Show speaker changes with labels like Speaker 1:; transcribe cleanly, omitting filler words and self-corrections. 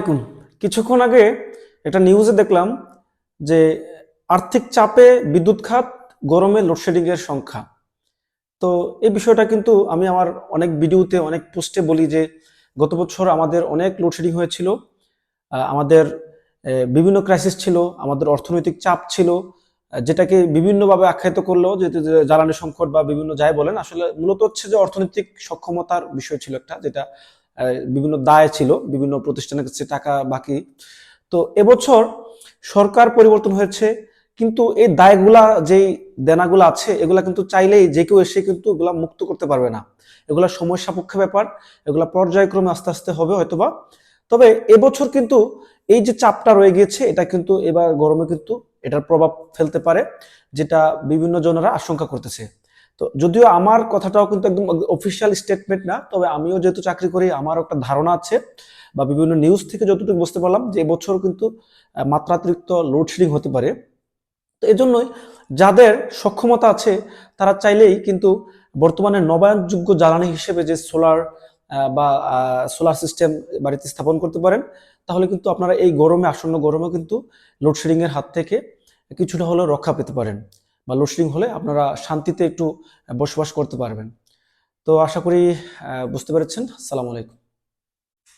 Speaker 1: দেখুন, কিছুক্ষণ আগে একটা নিউজে দেখলাম যে আর্থিক চাপে বিদ্যুৎ খাত, গরমে লোডশেডিং এর সংখ্যা। তো এই বিষয়টা কিন্তু আমি আমার অনেক ভিডিওতে অনেক পোস্টে বলি যে গত বছর আমাদের অনেক লোডশেডিং হয়েছিল। আমাদের বিভিন্ন ক্রাইসিস ছিল, আমাদের অর্থনৈতিক চাপ ছিল, যেটাকে বিভিন্নভাবে আখ্যায়িত করলো যে জ্বালানি সংকট বা বিভিন্ন যাই বলেন, আসলে মূলত হচ্ছে যে অর্থনৈতিক সক্ষমতার বিষয় ছিল একটা, যেটা বিভিন্ন দায় ছিল, বিভিন্ন প্রতিষ্ঠানের কাছে টাকা বাকি। তো এবছর সরকার পরিবর্তন হয়েছে, কিন্তু এই দায়গুলা যেই দেনাগুলো আছে এগুলা কিন্তু চাইলেই যে কেউ এসে কিন্তু এগুলা মুক্ত করতে পারবে না। এগুলা সময় সাপেক্ষ ব্যাপার, এগুলা পর্যায়ক্রমে আস্তে আস্তে হবে হয়তোবা। তবে এবছর কিন্তু এই যে চাপটা রয়ে গিয়েছে, এটা কিন্তু এবার গরমে কিন্তু এটার প্রভাব ফেলতে পারে, যেটা বিভিন্ন জনেরা আশঙ্কা করতেছে। তো যদিও আমার কথাটাও কিন্তু একদম অফিসিয়াল স্টেটমেন্ট না, তবে আমিও যেহেতু চাকরি করি আমারও একটা ধারণা আছে, বা বিভিন্ন নিউজ থেকে যতটুকু বুঝতে পারলাম যে এবছর কিন্তু মাত্রাতিরিক্ত লোডশেডিং হতে পারে। তো এজন্যই যাদের সক্ষমতা আছে তারা চাইলেই কিন্তু বর্তমানে নবায়নযোগ্য জ্বালানি হিসেবে যে সোলার বা সোলার সিস্টেম বাড়িতে স্থাপন করতে পারেন। তাহলে কিন্তু আপনারা এই গরমে, আসন্ন গরমে কিন্তু লোডশেডিং এর হাত থেকে কিছুটা হলেও রক্ষা পেতে পারেন, বা লোডশেডিং হলে আপনারা শান্তিতে একটু বসবাস করতে পারবেন। তো আশা করি বুঝতে পেরেছেন। আসসালামু আলাইকুম।